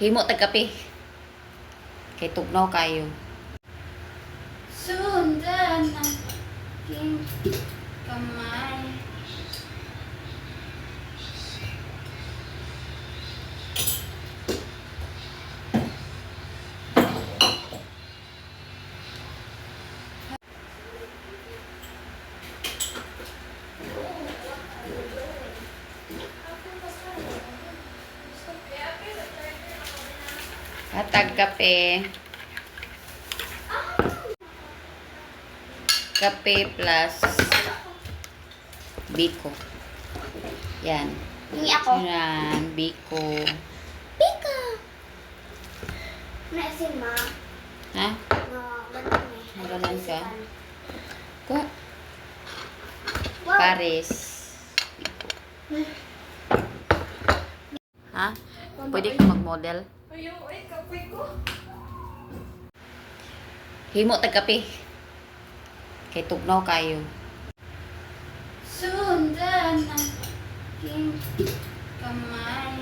Himo tag kape. Kay tugnaw kayo. Sundan ang aking kamay. Hatag kape. Kape plus biko. Yan. Hingi ako. Yan, biko. Pika! Naisin ma. Ha? No, ganun eh. Maganon ka? Ko. Wow. Paris. Ha? Pwede ka mag-model? Ayaw, ay, kape ko. Himo tag kape. Kay tugnaw kayo. Sundan ang aking kamay.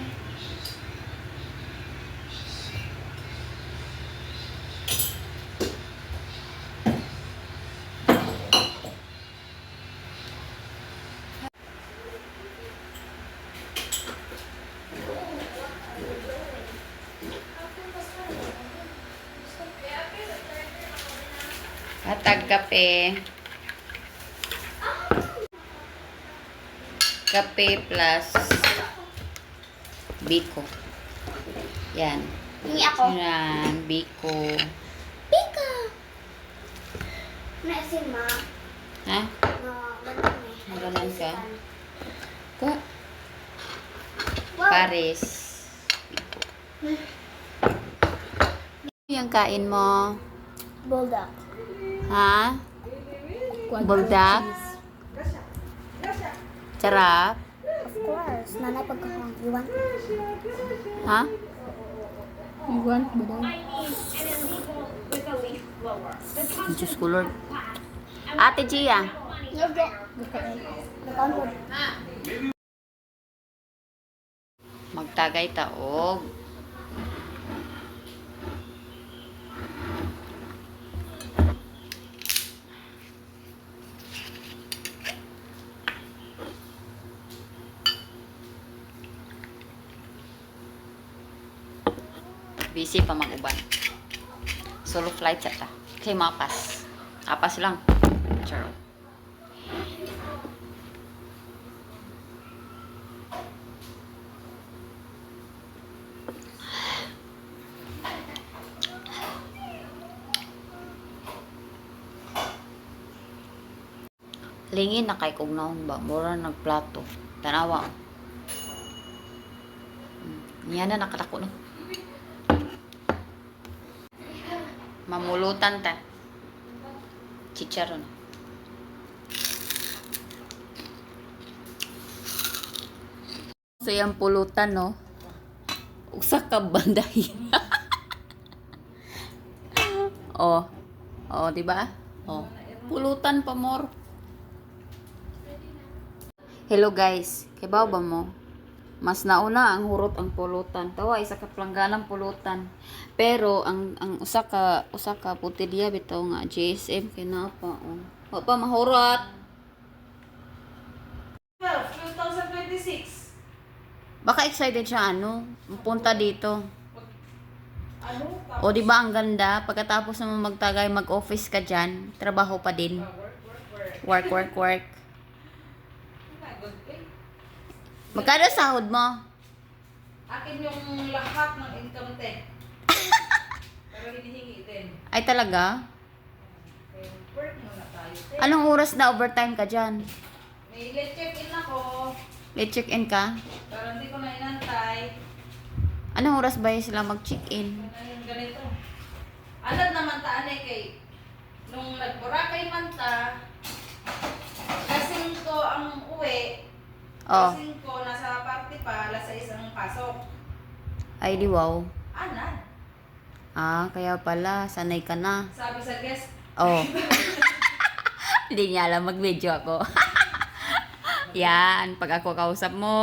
Hatag kape. Kape plus biko. Yan. Hingi ako. Yan, biko. Pika! Naisin ma. Ha? No, ganun eh. Maganon ka? Ko. Wow. Paris. Yung kain mo? Bulldog. Ha? Bulldog? Sarap? Of course. Nanay pagkakang. You want? Ha? You want ba daw? Diyos ko Lord. Ate Gia. Magtagay taog. Busy pa mag-uban. Solo flight sa ta. Kay mapas. Apas lang. Charo. Lingin na kay kugnaon ba? Mura nagplato. Tanawa. Niya na nakatako no. Mamulutan ta. Chicharon. So yung pulutan no. Usa ka banday. Oh. Oh, di ba? Oh. Pulutan pa more. Hello guys. Kibaw ba mo? Mas nauna ang hurot ang pulutan. Tawa isa ka plangganang pulutan. Pero ang usa ka putilya bitaw nga GSM kinapa oh. Wa pa mahurot. 2026. Baka excited siya ano, punta dito. Ano? O di ba ang ganda pagkatapos naman magtagay mag-office ka diyan, trabaho pa din. Work. Magkano sahod mo? Akin yung lahat ng income te. Pero hinihingi din. Ay talaga? Okay, work muna tayo te. Anong oras na overtime ka diyan? May late check-in ako. Late check-in ka? Pero hindi ko na inantay. Anong oras ba sila mag-check-in? Ngayon ganito. Anad naman taan eh kay nung nag-Boracay man ta, kasing ko ang uwi. Oh, Kasing ko nasa party pa, alas 6 ang pasok. ay di wow. Anad. Ah, kaya pala, sanay ka na. Sabi sa guest, Oh. Hindi niya alam mag-video ako. Yan, pag ako kausap mo.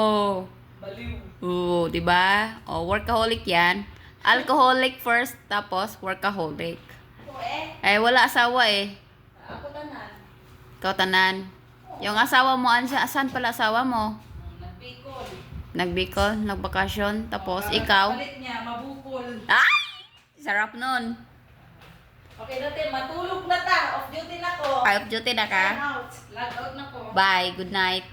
baliw. Oo, 'di ba? Oh, workaholic 'yan. Alcoholic first, tapos workaholic. O eh, Eh, wala asawa eh. ako tanan. Ikaw tanan. Yung asawa mo, asan pala asawa mo? Nagbikol. Nagbicol, nagbakasyon, tapos Para ikaw? Palit niya, mabukol. Ay! Sarap nun. Okay, dati, matulog na ta. Off duty na ko. Off duty na ka? Sign out. Log out na ko. Bye, good night.